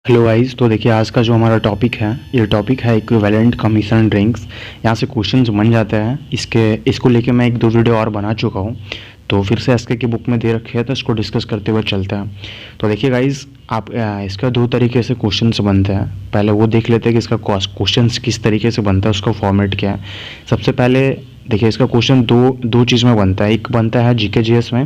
Hello guys, तो देखिए आज का जो हमारा टॉपिक है, ये टॉपिक है इक्विवेलेंट कमीशन रैंक्स। यहाँ से क्वेश्चंस बन जाते हैं। इसको लेके मैं एक दो वीडियो और बना चुका हूँ, तो फिर से एसके की बुक में दे रखे हैं, तो इसको डिस्कस करते हुए चलते हैं। तो देखिए गाइस, आप इसका दो तरीके से क्वेश्चंस बनते हैं। पहले वो देख लेते हैं कि इसका क्वेश्चंस किस तरीके से बनता है, उसका फॉर्मेट क्या है। सबसे पहले देखिए, इसका क्वेश्चन दो चीज़ में बनता है। एक बनता है जीके जीएस में,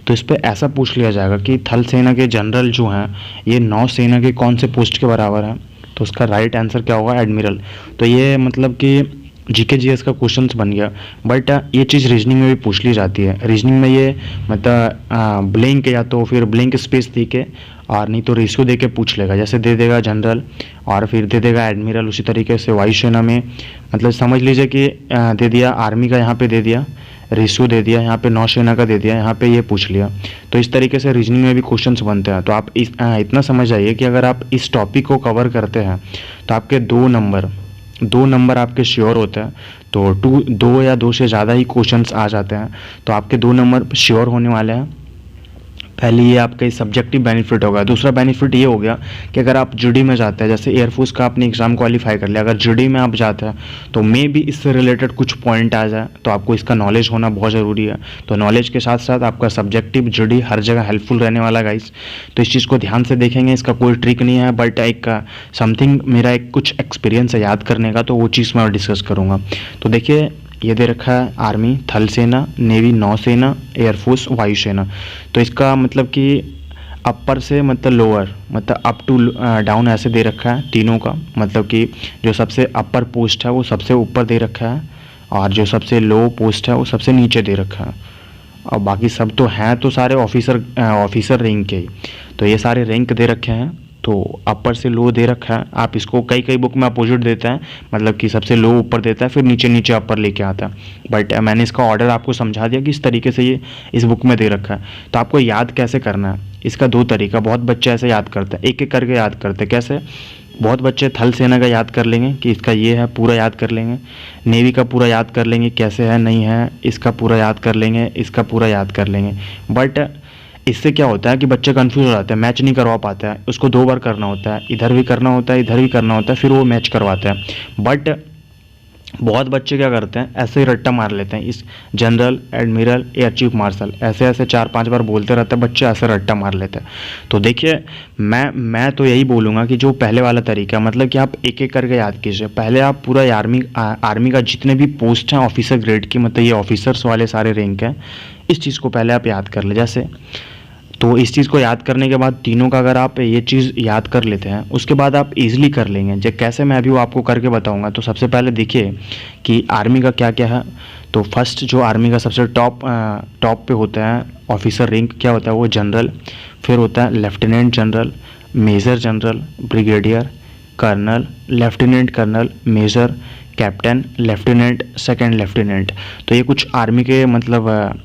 तो इस पे ऐसा पूछ लिया जाएगा कि थल सेना के जनरल जो हैं ये नौ सेना के कौन से पोस्ट के बराबर हैं, तो उसका राइट आंसर क्या होगा, एडमिरल। तो ये मतलब कि जीके जीएस का क्वेश्चन बन गया। बट ये चीज़ रीजनिंग में भी पूछ ली जाती है। रीजनिंग में ये मतलब ब्लैंक या तो फिर ब्लैंक स्पेस दे के, और नहीं तो रेशियो दे के पूछ लेगा। जैसे दे देगा जनरल और फिर दे देगा एडमिरल। उसी तरीके से वायुसेना में मतलब समझ लीजिए कि दे दिया आर्मी का, यहाँ पे दे दिया रेशियो, दे दिया यहाँ पे नौसेना का, दे दिया यहाँ पे ये पूछ लिया। तो इस तरीके से रीजनिंग में भी क्वेश्चंस बनते हैं। तो आप इतना समझ जाइए कि अगर आप इस टॉपिक को कवर करते हैं तो आपके दो नंबर आपके श्योर होते हैं। तो दो या दो से ज़्यादा ही क्वेश्चंस आ जाते हैं, तो आपके 2 नंबर श्योर होने वाले हैं। पहले ये आपका सब्जेक्टिव बेनिफिट होगा। दूसरा बेनिफिट ये हो गया कि अगर आप जीडी में जाते हैं, जैसे एयरफोर्स का आपने एग्ज़ाम क्वालिफाई कर लिया, अगर जीडी में आप जाते हैं तो मे भी इससे रिलेटेड कुछ पॉइंट आ जाए, तो आपको इसका नॉलेज होना बहुत ज़रूरी है। तो नॉलेज के साथ साथ आपका सब्जेक्टिव जीडी हर जगह हेल्पफुल रहने वाला गाइस। तो इस चीज़ को ध्यान से देखेंगे। इसका कोई ट्रिक नहीं है, बट एक समथिंग मेरा एक कुछ एक्सपीरियंस है याद करने का, तो वो चीज़ मैं डिस्कस करूँगा। तो देखिए, ये दे रखा है आर्मी, थल सेना, नेवी, नौसेना, एयरफोर्स, वायुसेना। तो इसका मतलब कि अपर से मतलब लोअर, मतलब अप टू डाउन ऐसे दे रखा है तीनों का। मतलब कि जो सबसे अपर पोस्ट है वो सबसे ऊपर दे रखा है, और जो सबसे लो पोस्ट है वो सबसे नीचे दे रखा है। और बाकी सब तो हैं तो सारे ऑफिसर रैंक के ही। तो ये सारे रैंक दे रखे हैं। तो अपर से लो दे रखा है। आप इसको कई बुक में अपोजिट देता है, मतलब कि सबसे लो ऊपर देता है, फिर नीचे नीचे अपर लेके आता है। बट मैंने इसका ऑर्डर आपको समझा दिया कि इस तरीके से ये इस बुक में दे रखा है। तो आपको याद कैसे करना है, इसका दो तरीका। बहुत बच्चे ऐसे याद करते हैं, एक एक करके याद करते हैं। कैसे? बहुत बच्चे थल सेना का याद कर लेंगे कि इसका ये है, पूरा याद कर लेंगे। नेवी का पूरा याद कर लेंगे, कैसे है नहीं है, इसका पूरा याद कर लेंगे, इसका पूरा याद कर लेंगे। बट इससे क्या होता है कि बच्चे कंफ्यूज हो जाते हैं, मैच नहीं करवा पाते हैं। उसको 2 बार करना होता है, इधर भी करना होता है, इधर भी करना होता है, फिर वो मैच करवाते हैं। बट बहुत बच्चे क्या करते हैं, ऐसे ही रट्टा मार लेते हैं। इस general, admiral, air chief marshal ऐसे 4-5 बार बोलते रहते हैं बच्चे, ऐसे रट्टा मार लेते हैं। तो देखिए, मैं तो यही बोलूँगा कि जो पहले वाला तरीका, मतलब कि आप एक एक करके याद कीजिए। पहले आप पूरा आर्मी का जितने भी पोस्ट हैं ऑफिसर ग्रेड की, मतलब ये ऑफिसर्स वाले सारे रैंक हैं, इस चीज़ को पहले आप याद कर ले। जैसे तो इस चीज़ को याद करने के बाद तीनों का अगर आप ये चीज़ याद कर लेते हैं, उसके बाद आप इजीली कर लेंगे। जब कैसे मैं अभी वो आपको करके बताऊंगा। तो सबसे पहले देखिए कि आर्मी का क्या क्या है। तो फर्स्ट जो आर्मी का सबसे टॉप पे होता है ऑफिसर रैंक, क्या होता है वो, जनरल। फिर होता है lieutenant general, major general, brigadier, colonel, lieutenant colonel, major, captain, lieutenant, second lieutenant. तो ये कुछ आर्मी के मतलब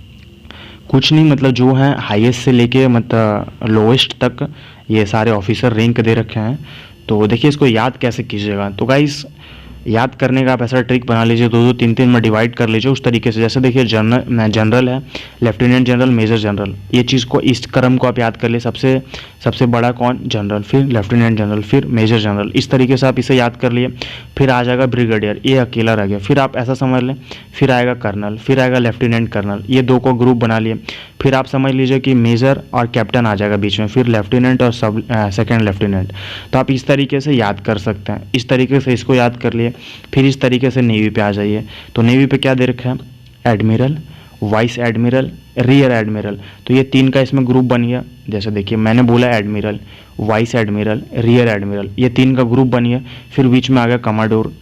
कुछ नहीं, मतलब जो है हाईएस्ट से लेके मतलब लोएस्ट तक ये सारे ऑफिसर रैंक दे रखे हैं। तो देखिए, इसको याद कैसे कीजिएगा। तो गाइस, याद करने का आप ऐसा ट्रिक बना लीजिए, 2-2, 3-3 में डिवाइड कर लीजिए उस तरीके से। जैसे देखिए, जनरल है, लेफ्टिनेंट जनरल, मेजर जनरल, ये चीज़ को, इस क्रम को आप याद कर लिए। सबसे बड़ा कौन, जनरल, फिर लेफ्टिनेंट जनरल, फिर मेजर जनरल। इस तरीके से आप इसे याद कर लिए। फिर आ जाएगा ब्रिगेडियर, ये अकेला रह गया। फिर आप ऐसा समझ लें, फिर आएगा कर्नल, फिर आएगा लेफ्टिनेंट कर्नल, ये 2 को ग्रुप बना लिए। फिर आप समझ लीजिए कि मेजर और कैप्टन आ जाएगा बीच में, फिर लेफ्टिनेंट और सेकेंड लेफ्टिनेंट। तो आप इस तरीके से याद कर सकते हैं। इस तरीके से इसको याद कर लिए। फिर इस तरीके से नेवी पे आ जाइए। तो नेवी पे क्या दे रखा है, admiral, vice admiral, rear admiral. तो ये 3 का इसमें ग्रुप बन गया। जैसे देखिए, मैंने बोला admiral, vice admiral, rear admiral, ये 3 का ग्रुप बन गया। फिर बीच में आ गया कमांडोर,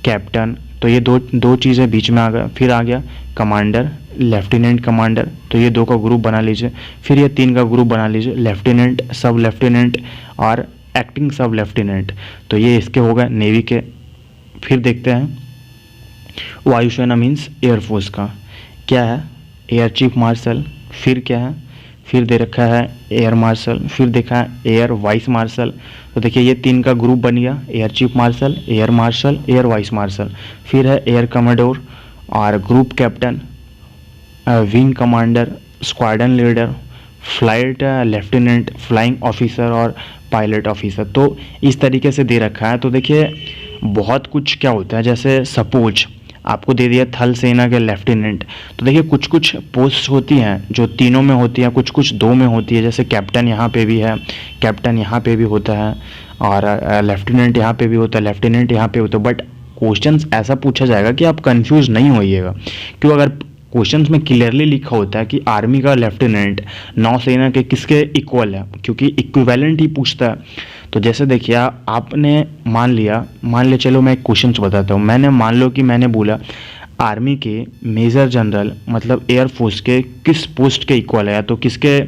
कैप्टन। तो ये दो चीज़ें बीच में आ गया। फिर आ गया कमांडर, लेफ्टिनेंट कमांडर। तो ये 2 का ग्रुप बना लीजिए। फिर ये 3 का ग्रुप बना लीजिए, लेफ्टिनेंट, सब लेफ्टिनेंट और एक्टिंग सब लेफ्टिनेंट। तो ये इसके हो गए नेवी के। फिर देखते हैं वायुसेना मीन्स एयरफोर्स का क्या है, एयर चीफ मार्शल। फिर क्या है, फिर दे रखा है एयर मार्शल, फिर देखा है एयर वाइस मार्शल। तो देखिए, ये 3 का ग्रुप बन गया, air chief marshal, air marshal, air vice marshal. फिर है एयर कमांडोर और group captain, wing commander, squadron leader, flight lieutenant, flying officer और पायलट ऑफिसर। तो इस तरीके से दे रखा है। तो देखिए बहुत कुछ क्या होता है, जैसे सपोज आपको दे दिया थल सेना के लेफ्टिनेंट, तो देखिए कुछ कुछ पोस्ट होती हैं जो तीनों में होती हैं, कुछ कुछ दो में होती है। जैसे कैप्टन यहाँ पे भी है, कैप्टन यहाँ पे भी होता है, और लेफ्टिनेंट यहाँ पे भी होता है, लेफ्टिनेंट यहाँ पे होता है। बट क्वेश्चंस ऐसा पूछा जाएगा कि आप कंफ्यूज नहीं होइएगा, क्यों अगर क्वेश्चंस में क्लियरली लिखा होता है कि आर्मी का लेफ्टिनेंट नौसेना के किसके इक्वल है, क्योंकि इक्विवेलेंट ही पूछता है। तो जैसे देखिए आपने मान ले चलो मैं एक क्वेश्चन बताता हूँ। मैंने मान लो कि मैंने बोला आर्मी के मेजर जनरल मतलब एयरफोर्स के किस पोस्ट के इक्वल है, तो किसके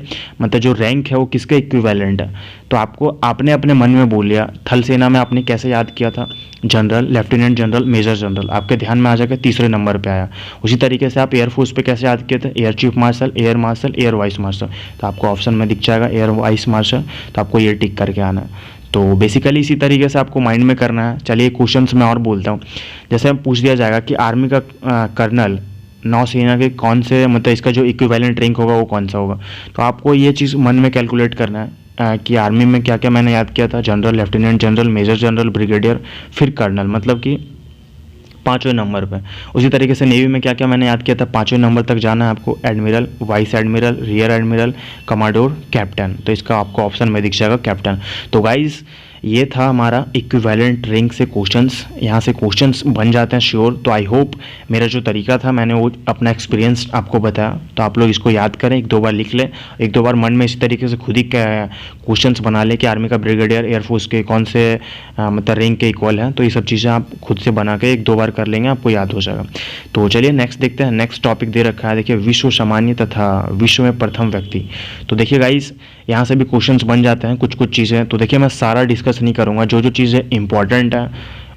मतलब जो रैंक है वो किसके इक्विवेलेंट है। तो आपने अपने मन में बोल लिया। थल सेना में आपने कैसे याद किया था, general, lieutenant general, major general, आपके ध्यान में आ जाएगा, तीसरे नंबर पे आया। उसी तरीके से आप एयरफोर्स पे कैसे याद किए थे, air chief marshal, air marshal, air vice marshal. तो आपको ऑप्शन में दिख जाएगा एयर वाइस मार्शल, तो आपको ये टिक करके आना है। तो बेसिकली इसी तरीके से आपको माइंड में करना है। चलिए क्वेश्चंस मैं और बोलता हूँ। जैसे पूछ दिया जाएगा कि आर्मी का कर्नल नौसेना के कौन से मतलब इसका जो इक्विवेलेंट रैंक होगा वो कौन सा होगा। तो आपको ये चीज़ मन में कैलकुलेट करना है कि आर्मी में क्या क्या मैंने याद किया था, general, lieutenant general, major general, brigadier, फिर कर्नल, मतलब कि पाँचवें नंबर पे। उसी तरीके से नेवी में क्या क्या मैंने याद किया था, पाँचवें नंबर तक जाना है आपको, admiral, vice admiral, rear admiral, commodore, captain. तो इसका आपको ऑप्शन में दिख जाएगा कैप्टन। तो गाइस ये था हमारा इक्विवेलेंट रैंक से क्वेश्चंस। यहाँ से क्वेश्चंस बन जाते हैं श्योर। तो आई होप मेरा जो तरीका था मैंने वो अपना एक्सपीरियंस आपको बताया। तो आप लोग इसको याद करें, एक दो बार लिख लें, एक दो बार मन में इसी तरीके से खुद ही क्वेश्चंस बना लें कि आर्मी का ब्रिगेडियर एयरफोर्स के कौन से मतलब रैंक के इक्वल है। तो ये सब चीज़ें आप खुद से बना के एक दो बार कर लेंगे, आपको याद हो जाएगा। तो चलिए नेक्स्ट देखते हैं। नेक्स्ट टॉपिक दे रखा है, देखिए विश्व सामान्य तथा विश्व में प्रथम व्यक्ति। तो देखिए गाइस यहाँ से भी क्वेश्चंस बन जाते हैं कुछ कुछ चीज़ें। तो देखिए मैं सारा डिस्कस नहीं करूँगा, जो जो चीज़ें इंपॉर्टेंट है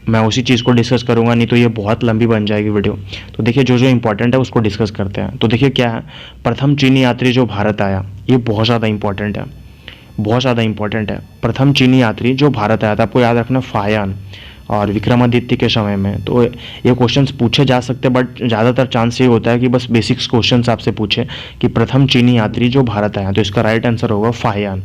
मैं उसी चीज़ को डिस्कस करूँगा, नहीं तो ये बहुत लंबी बन जाएगी वीडियो। तो देखिए जो जो इंपॉर्टेंट है उसको डिस्कस करते हैं। तो देखिए क्या है, प्रथम चीनी यात्री जो भारत आया, ये बहुत ज़्यादा इंपॉर्टेंट है, बहुत ज़्यादा इंपॉर्टेंट है। प्रथम चीनी यात्री जो भारत आया था, आपको याद रखना फायान और विक्रमादित्य के समय में। तो ये क्वेश्चंस पूछे जा सकते हैं, बट ज़्यादातर चांस ये होता है कि बस बेसिक्स क्वेश्चंस आपसे पूछे कि प्रथम चीनी यात्री जो भारत आया, तो इसका राइट आंसर होगा फायान।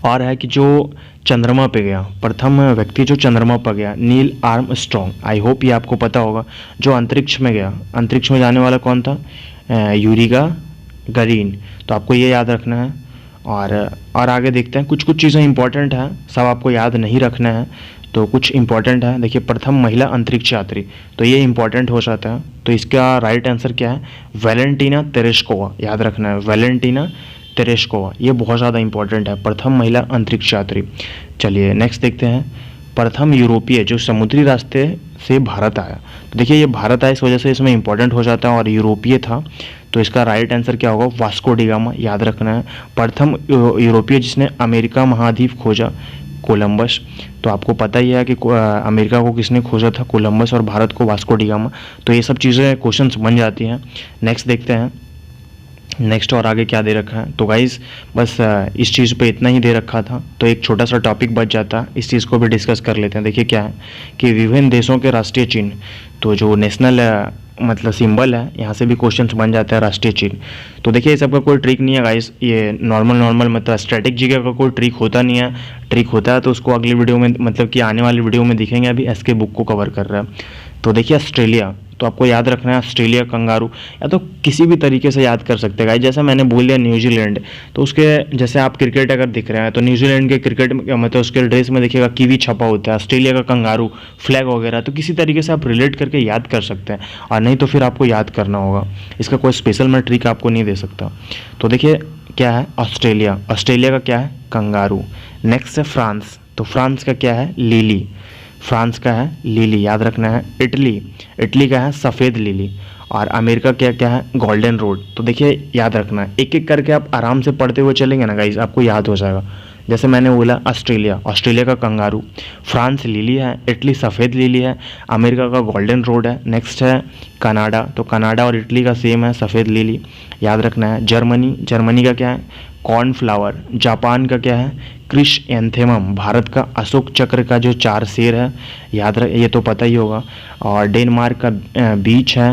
और है कि जो चंद्रमा पे गया, प्रथम व्यक्ति जो चंद्रमा पर गया, नील आर्मस्ट्रॉन्ग। आई होप ये आपको पता होगा। जो अंतरिक्ष में गया, अंतरिक्ष में जाने वाला कौन था, यूरी गरीन। तो आपको ये याद रखना है। और आगे देखते हैं, कुछ कुछ चीज़ें इंपॉर्टेंट हैं, सब आपको याद नहीं रखना है, तो कुछ इंपॉर्टेंट है। देखिए प्रथम महिला अंतरिक्ष यात्री, तो ये इंपॉर्टेंट हो जाता है। तो इसका राइट आंसर क्या है, वैलेंटीना तेरेस्कोवा। याद रखना है, वैलेंटीना तेरेस्कोवा, ये बहुत ज़्यादा इंपॉर्टेंट है, प्रथम महिला अंतरिक्ष यात्री। चलिए नेक्स्ट देखते हैं, प्रथम यूरोपीय जो समुद्री रास्ते से भारत आया। तो देखिए ये भारत आया, इस वजह से इसमें इंपॉर्टेंट हो जाता है, और यूरोपीय था। तो इसका राइट आंसर क्या होगा, वास्को डी गामा। याद रखना है, प्रथम यूरोपीय जिसने अमेरिका महाद्वीप खोजा, कोलंबस। तो आपको पता ही है कि अमेरिका को किसने खोजा था, कोलंबस, और भारत को वास्को डी गामा। तो ये सब चीज़ें क्वेश्चंस बन जाती हैं। नेक्स्ट देखते हैं, नेक्स्ट और आगे क्या दे रखा है। तो गाइस बस इस चीज़ पे इतना ही दे रखा था, तो एक छोटा सा टॉपिक बच जाता है, इस चीज़ को भी डिस्कस कर लेते हैं। देखिए क्या है कि विभिन्न देशों के राष्ट्रीय चिन्ह, तो जो नेशनल मतलब सिंबल है, यहाँ से भी क्वेश्चंस बन जाता है, राष्ट्रीय चिन्ह। तो देखिए ये सबका कोई ट्रिक नहीं है गाइस, ये नॉर्मल मतलब स्टैटिक जीके का कोई ट्रिक होता नहीं है। ट्रिक होता है तो उसको अगली वीडियो में मतलब कि आने वाली वीडियो में दिखेंगे। अभी एसके बुक को कवर कर रहा है। तो देखिए ऑस्ट्रेलिया, तो आपको याद रखना है ऑस्ट्रेलिया कंगारू, या तो किसी भी तरीके से याद कर सकते हैं गाइस। जैसे मैंने बोल दिया न्यूजीलैंड, तो उसके जैसे आप क्रिकेट अगर दिख रहे हैं तो न्यूजीलैंड के क्रिकेट मतलब उसके ड्रेस में देखिएगा कीवी छपा होता है, ऑस्ट्रेलिया का कंगारू, फ्लैग वगैरह। तो किसी तरीके से आप रिलेट करके याद कर सकते हैं, और नहीं तो फिर आपको याद करना होगा। इसका कोई स्पेशल मैं ट्रिक आपको नहीं दे सकता। तो देखिए क्या है, ऑस्ट्रेलिया, ऑस्ट्रेलिया का क्या है, कंगारू। नेक्स्ट है फ्रांस, तो फ्रांस का क्या है, लिली, फ्रांस का है लिली, याद रखना है। इटली, इटली का है सफ़ेद लिली। और अमेरिका क्या क्या है, गोल्डन रोड। तो देखिए याद रखना है, एक एक करके आप आराम से पढ़ते हुए चलेंगे ना गाइस, आपको याद हो जाएगा। जैसे मैंने बोला ऑस्ट्रेलिया, ऑस्ट्रेलिया का कंगारू, फ्रांस लिली है, इटली सफ़ेद लिली है, अमेरिका का गोल्डन रोड है। नेक्स्ट है कनाडा, तो कनाडा और इटली का सेम है, सफ़ेद लिली, याद रखना है। जर्मनी, जर्मनी का क्या है, कॉर्नफ्लावर। जापान का क्या है, क्रिसैंथेमम। भारत का अशोक चक्र का जो 4 शेर है, याद रख, ये तो पता ही होगा। और डेनमार्क का बीच है,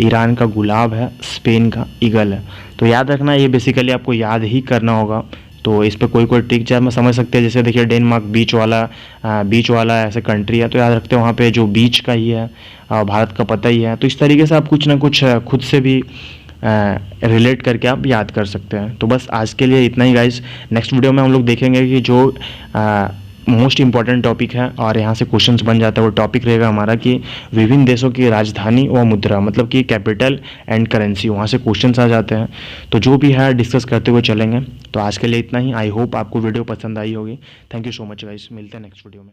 ईरान का गुलाब है, स्पेन का ईगल है। तो याद रखना, ये बेसिकली आपको याद ही करना होगा। तो इस पर कोई ट्रिक चाहे मैं समझ सकते हैं। जैसे देखिए डेनमार्क बीच वाला ऐसे कंट्री है, तो याद रखते हैं वहाँ पे जो बीच का ही है, भारत का पता ही है। तो इस तरीके से आप कुछ ना कुछ खुद से भी रिलेट करके आप याद कर सकते हैं। तो बस आज के लिए इतना ही गाइस। नेक्स्ट वीडियो में हम लोग देखेंगे कि जो मोस्ट इंपॉर्टेंट टॉपिक है और यहाँ से क्वेश्चंस बन जाता है, वो टॉपिक रहेगा हमारा कि विभिन्न देशों की राजधानी व मुद्रा, मतलब कि कैपिटल एंड करेंसी, वहाँ से क्वेश्चंस आ जाते हैं। तो जो भी है डिस्कस करते हुए चलेंगे। तो आज के लिए इतना ही। आई होप आपको वीडियो पसंद आई होगी। Thank you so much guys, मिलते हैं नेक्स्ट वीडियो में।